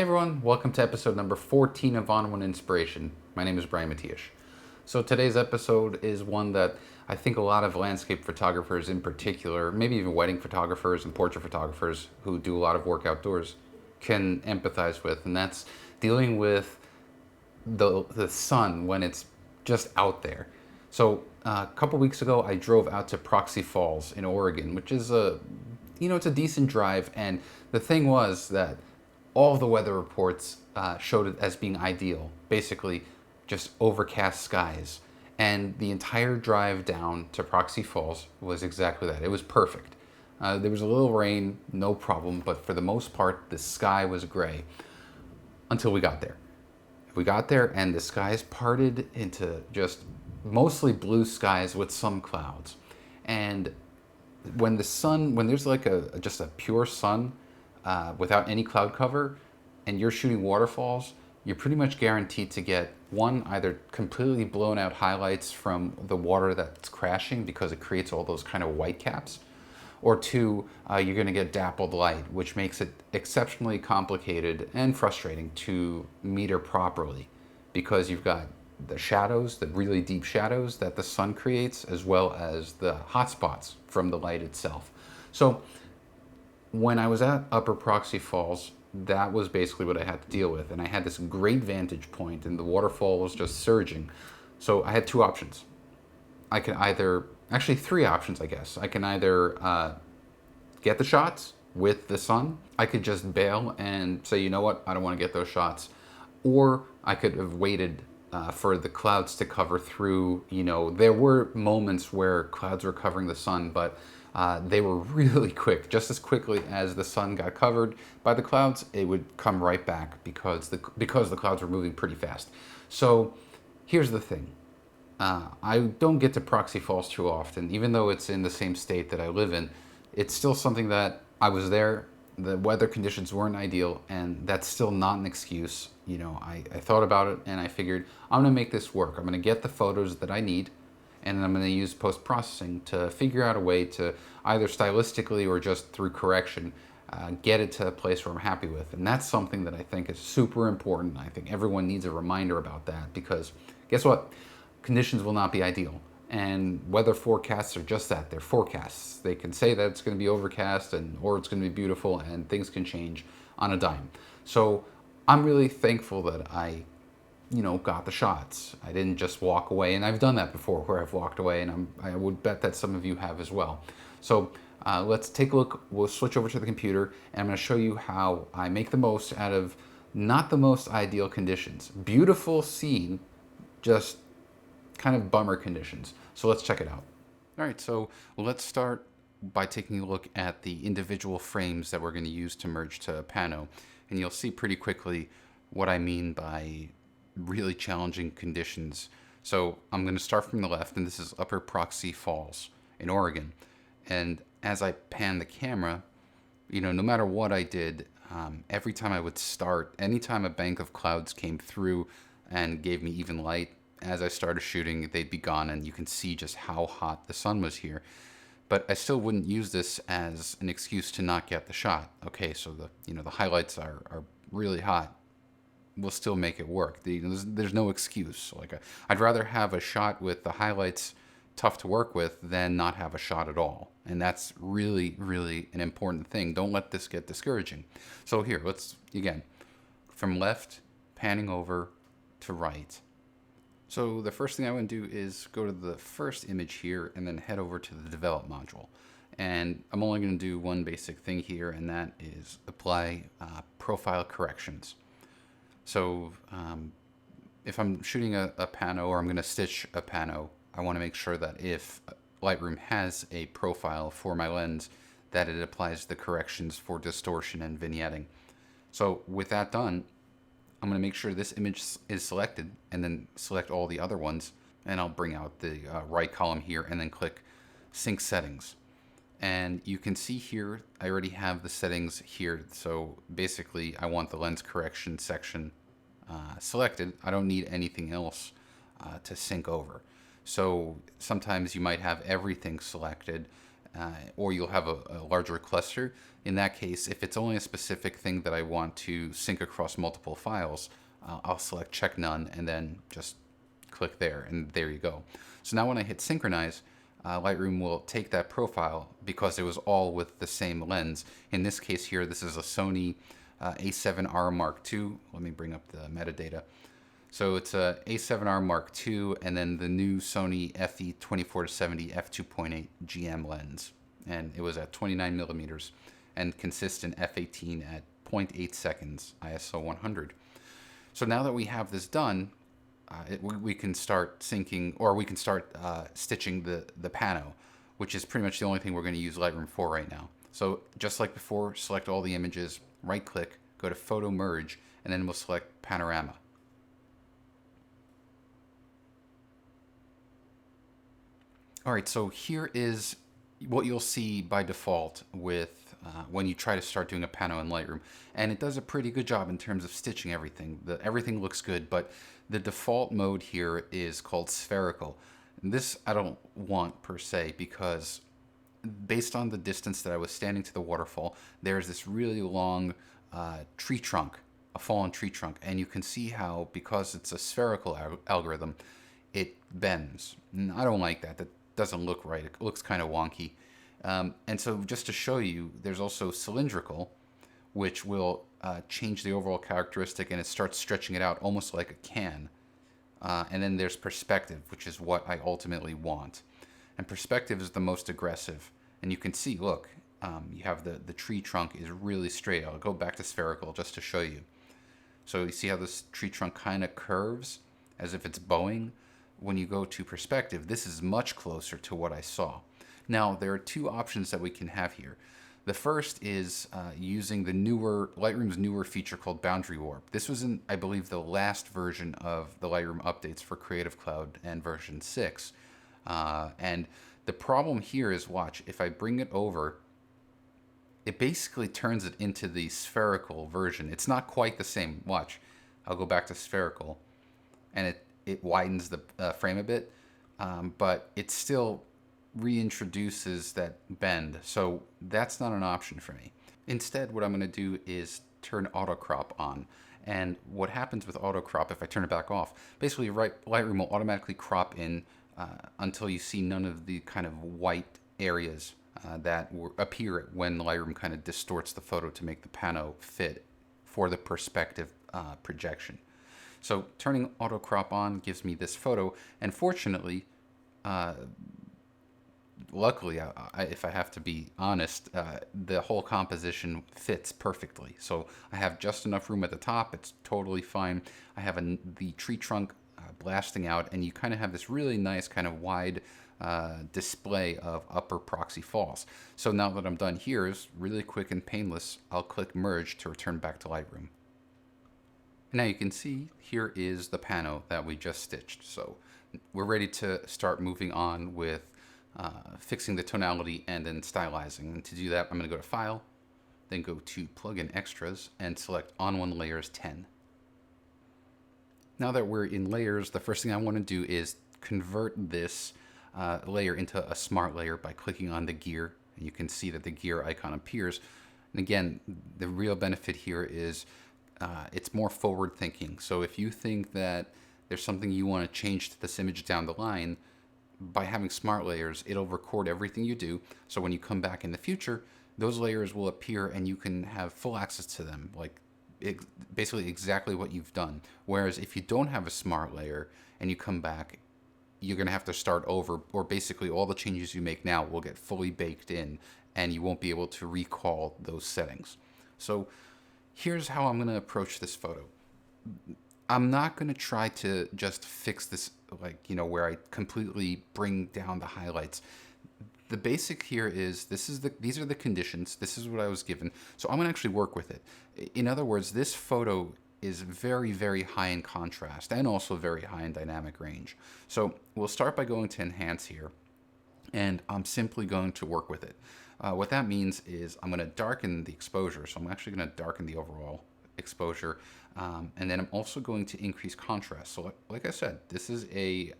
Hey everyone, welcome to episode number 14 of ON1 Inspiration. My name is Brian Matias. So today's episode is one that I think a lot of landscape photographers in particular, maybe even wedding photographers and portrait photographers who do a lot of work outdoors can empathize with, and that's dealing with the sun when it's just out there. So a couple weeks ago, I drove out to Proxy Falls in Oregon, which is it's a decent drive. And the thing was that all of the weather reports showed it as being ideal, basically just overcast skies. And the entire drive down to Proxy Falls was exactly that. It was perfect. There was a little rain, no problem, but for the most part, the sky was gray until we got there. We got there and the skies parted into just mostly blue skies with some clouds. And when there's like just a pure sun without any cloud cover and you're shooting waterfalls, you're pretty much guaranteed to get one, either completely blown out highlights from the water that's crashing because it creates all those kind of white caps, or two, you're going to get dappled light, which makes it exceptionally complicated and frustrating to meter properly because you've got the shadows, the really deep shadows that the sun creates, as well as the hot spots from the light itself. So when I was at Upper Proxy Falls, that was basically what I had to deal with. And I had this great vantage point and the waterfall was just surging. So I had two options. I can either, actually three options, I guess. I can either get the shots with the sun. I could just bail and say, you know what, I don't want to get those shots. Or I could have waited for the clouds to cover through. There were moments where clouds were covering the sun, but they were really quick. Just as quickly as the sun got covered by the clouds, it would come right back because the clouds were moving pretty fast. So here's the thing. I don't get to Proxy Falls too often, even though it's in the same state that I live in. It's still something that I was there, the weather conditions weren't ideal, and that's still not an excuse. I thought about it and I figured I'm gonna make this work. I'm gonna get the photos that I need, and then I'm gonna use post-processing to figure out a way to either stylistically or just through correction, get it to a place where I'm happy with. And that's something that I think is super important. I think everyone needs a reminder about that because guess what? Conditions will not be ideal. And weather forecasts are just that. They're forecasts. They can say that it's going to be overcast or it's going to be beautiful, and things can change on a dime. So I'm really thankful that I got the shots. I didn't just walk away, and I've done that before where I've walked away, and I would bet that some of you have as well. So let's take a look. We'll switch over to the computer, and I'm going to show you how I make the most out of not the most ideal conditions. Beautiful scene, just kind of bummer conditions. So let's check it out. All right, so let's start by taking a look at the individual frames that we're going to use to merge to Pano. And you'll see pretty quickly what I mean by really challenging conditions. So I'm going to start from the left, and this is Upper Proxy Falls in Oregon. And as I pan the camera, no matter what I did, every time I would start, anytime a bank of clouds came through and gave me even light, as I started shooting, they'd be gone, and you can see just how hot the sun was here. But I still wouldn't use this as an excuse to not get the shot. Okay, so the highlights are really hot. We'll still make it work. There's no excuse. I'd rather have a shot with the highlights tough to work with than not have a shot at all. And that's really, really an important thing. Don't let this get discouraging. So here, let's, again, from left, panning over to right. So the first thing I want to do is go to the first image here and then head over to the develop module. And I'm only going to do one basic thing here, and that is apply profile corrections. So if I'm shooting a pano, or I'm going to stitch a pano, I want to make sure that if Lightroom has a profile for my lens, that it applies the corrections for distortion and vignetting. So with that done, I'm going to make sure this image is selected and then select all the other ones. And I'll bring out the right column here and then click Sync Settings. And you can see here, I already have the settings here. So basically, I want the lens correction section selected. I don't need anything else to sync over. So sometimes you might have everything selected or you'll have a larger cluster. In that case, if it's only a specific thing that I want to sync across multiple files, I'll select check none and then just click there, and there you go. So now when I hit synchronize, Lightroom will take that profile because it was all with the same lens. In this case here, this is a Sony A7R Mark II. Let me bring up the metadata. So it's a A7R Mark II, and then the new Sony FE 24-70 f2.8 GM lens. And it was at 29 millimeters and consists in f18 at 0.8 seconds, ISO 100. So now that we have this done, we can start syncing, or we can start stitching the pano, which is pretty much the only thing we're going to use Lightroom for right now. So just like before, select all the images, right click, go to photo merge, and then we'll select panorama. All right, so here is what you'll see by default with when you try to start doing a pano in Lightroom. And it does a pretty good job in terms of stitching everything. Everything looks good, but the default mode here is called spherical. And this I don't want per se, because based on the distance that I was standing to the waterfall, there's this really long tree trunk, a fallen tree trunk. And you can see how, because it's a spherical algorithm, it bends. And I don't like that. That doesn't look right. It looks kind of wonky. And so just to show you, there's also cylindrical, which will change the overall characteristic, and it starts stretching it out almost like a can. And then there's perspective, which is what I ultimately want. And perspective is the most aggressive. And you can see, look, you have the tree trunk is really straight. I'll go back to spherical just to show you. So you see how this tree trunk kind of curves as if it's bowing? When you go to perspective, this is much closer to what I saw. Now, there are two options that we can have here. The first is using the Lightroom's newer feature called Boundary Warp. This was in, I believe, the last version of the Lightroom updates for Creative Cloud and version 6. And the problem here is, watch, if I bring it over, it basically turns it into the spherical version. It's not quite the same. Watch, I'll go back to spherical, and it widens the frame a bit, but it still reintroduces that bend. So that's not an option for me. Instead, what I'm going to do is turn auto crop on. And what happens with auto crop, if I turn it back off, basically Lightroom will automatically crop in until you see none of the kind of white areas that appear when Lightroom kind of distorts the photo to make the pano fit for the perspective projection. So turning auto crop on gives me this photo, and fortunately, luckily, if I have to be honest, the whole composition fits perfectly. So I have just enough room at the top. It's totally fine. I have the tree trunk blasting out, and you kind of have this really nice kind of wide display of upper proxy falls. So now that I'm done here, is really quick and painless. I'll click merge to return back to Lightroom. Now you can see here is the pano that we just stitched. So we're ready to start moving on with fixing the tonality and then stylizing. And to do that, I'm going to go to File, then go to Plugin Extras and select ON1 Layers 10. Now that we're in layers, the first thing I want to do is convert this layer into a smart layer by clicking on the gear. And you can see that the gear icon appears. And again, the real benefit here is it's more forward thinking. So if you think that there's something you want to change to this image down the line, by having smart layers, it'll record everything you do. So when you come back in the future, those layers will appear and you can have full access to them, like basically exactly what you've done. Whereas if you don't have a smart layer and you come back, you're going to have to start over, or basically all the changes you make now will get fully baked in and you won't be able to recall those settings. So here's how I'm going to approach this photo. I'm not going to try to just fix this, like, where I completely bring down the highlights. The basic here is these are the conditions. This is what I was given. So I'm going to actually work with it. In other words, this photo is very, very high in contrast and also very high in dynamic range. So we'll start by going to Enhance here, and I'm simply going to work with it. What that means is I'm going to darken the exposure. So I'm actually going to darken the overall exposure, and then I'm also going to increase contrast. So like I said, this is a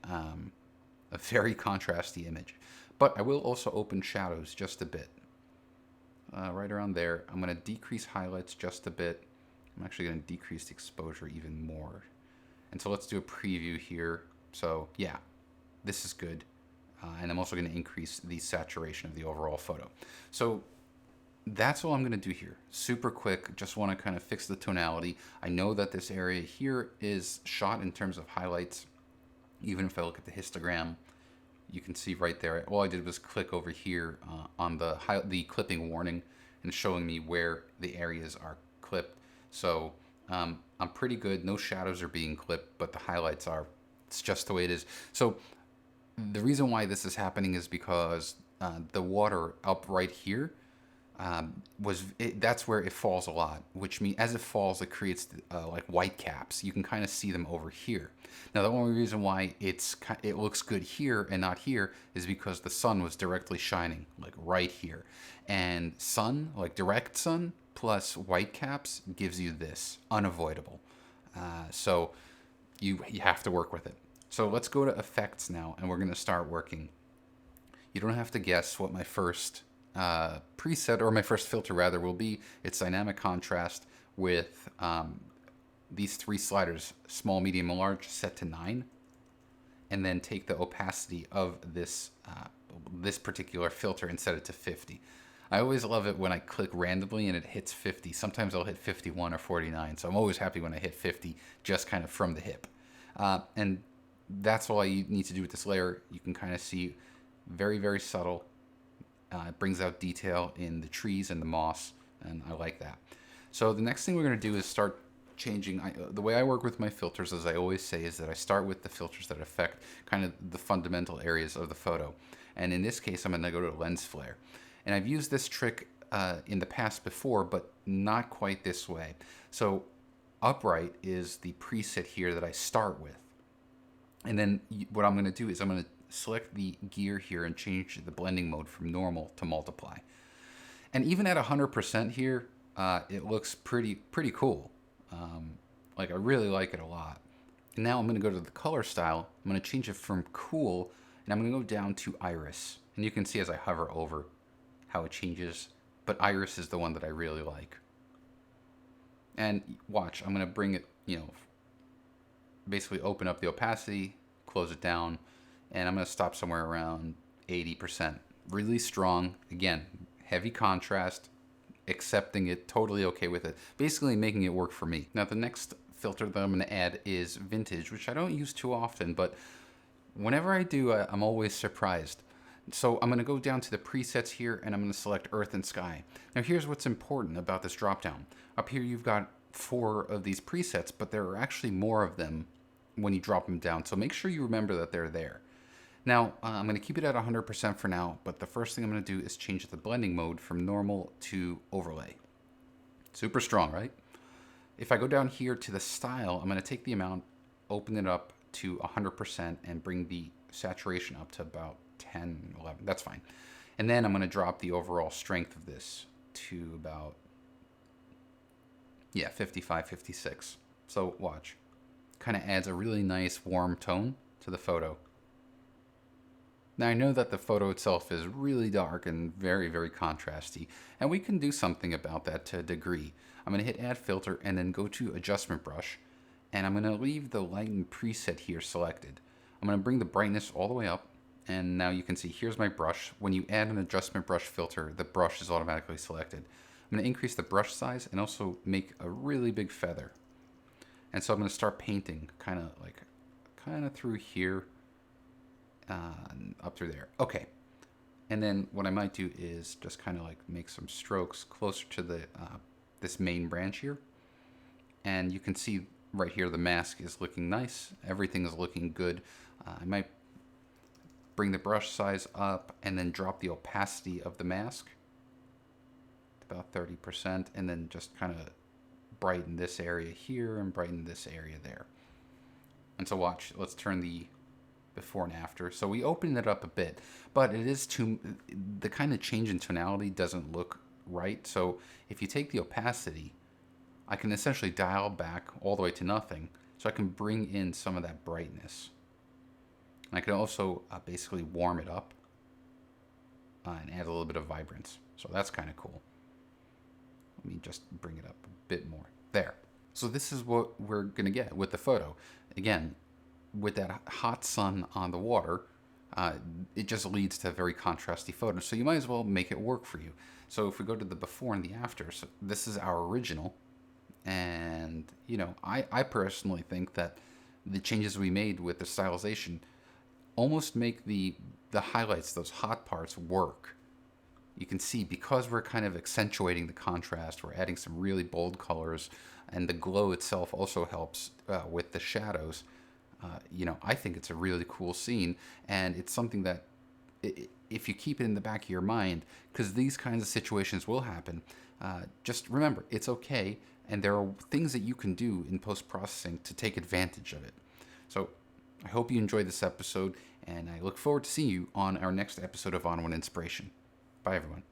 very contrasty image, But I will also open shadows just a bit. Right around there. I'm going to decrease highlights just a bit. I'm actually going to decrease the exposure even more. And so let's do a preview here. So yeah, this is good. And I'm also going to increase the saturation of the overall photo. So that's all I'm going to do here. Super quick. Just want to kind of fix the tonality. I know that this area here is shot in terms of highlights. Even if I look at the histogram, you can see right there. All I did was click over here on the clipping warning and showing me where the areas are clipped. So I'm pretty good. No shadows are being clipped, but the highlights are. It's just the way it is. So the reason why this is happening is because the water up right here that's where it falls a lot, which means as it falls, it creates like white caps. You can kind of see them over here. Now, the only reason why it looks good here and not here is because the sun was directly shining, like right here. And sun, like direct sun, plus white caps gives you this, unavoidable. So you have to work with it. So let's go to effects now, and we're going to start working. You don't have to guess what my first preset, or my first filter rather, will be. It's dynamic contrast with these three sliders, small, medium, and large, set to 9, and then take the opacity of this this particular filter and set it to 50. I always love it when I click randomly and it hits 50. Sometimes I'll hit 51 or 49, so I'm always happy when I hit 50, just kind of from the hip. And that's all you need to do with this layer. You can kind of see very, very subtle. It brings out detail in the trees and the moss, and I like that. So the next thing we're going to do is start changing. The way I work with my filters, as I always say, is that I start with the filters that affect kind of the fundamental areas of the photo. And in this case, I'm going to go to lens flare. And I've used this trick in the past before, but not quite this way. So upright is the preset here that I start with. And then what I'm going to do is I'm going to select the gear here and change the blending mode from normal to multiply. And even at 100% here, it looks pretty cool. Like I really like it a lot. And now I'm going to go to the color style. I'm going to change it from cool, and I'm going to go down to iris. And you can see as I hover over how it changes. But iris is the one that I really like. And watch, I'm going to bring it, basically open up the opacity, close it down, and I'm going to stop somewhere around 80%. Really strong. Again, heavy contrast, accepting it, totally okay with it. Basically making it work for me. Now the next filter that I'm going to add is vintage, which I don't use too often, but whenever I do, I'm always surprised. So I'm going to go down to the presets here, and I'm going to select earth and sky. Now here's what's important about this dropdown. Up here you've got 4 of these presets, but there are actually more of them when you drop them down. So make sure you remember that they're there. Now, I'm going to keep it at 100% for now, but the first thing I'm going to do is change the blending mode from normal to overlay. Super strong, right? If I go down here to the style, I'm going to take the amount, open it up to 100%, and bring the saturation up to about 10, 11. That's fine. And then I'm going to drop the overall strength of this to about, 55, 56. So watch. Kind of adds a really nice warm tone to the photo. Now I know that the photo itself is really dark and very, very contrasty, and we can do something about that to a degree. I'm going to hit add filter and then go to adjustment brush, and I'm going to leave the lighten preset here selected. I'm going to bring the brightness all the way up, and now you can see here's my brush. When you add an adjustment brush filter, the brush is automatically selected. I'm going to increase the brush size and also make a really big feather. And so I'm going to start painting kind of through here. Up through there. Okay. And then what I might do is just kind of like make some strokes closer to the this main branch here. And you can see right here the mask is looking nice. Everything is looking good. I might bring the brush size up and then drop the opacity of the mask to about 30%, and then just kind of brighten this area here and brighten this area there. And so watch, let's turn the before and after. So we opened it up a bit, but it is the kind of change in tonality doesn't look right. So if you take the opacity, I can essentially dial back all the way to nothing, so I can bring in some of that brightness. And I can also basically warm it up. and add a little bit of vibrance. So that's kind of cool. Let me just bring it up a bit more. There. So this is what we're going to get with the photo. Again, with that hot sun on the water, it just leads to a very contrasty photo. So you might as well make it work for you. So if we go to the before and the after, so this is our original. And, you know, I personally think that the changes we made with the stylization almost make the highlights, those hot parts, work. You can see because we're kind of accentuating the contrast, we're adding some really bold colors, and the glow itself also helps with the shadows. You know, I think it's a really cool scene, and it's something that if you keep it in the back of your mind, because these kinds of situations will happen, just remember, it's okay, and there are things that you can do in post-processing to take advantage of it. So I hope you enjoyed this episode, and I look forward to seeing you on our next episode of On1 Inspiration. Bye, everyone.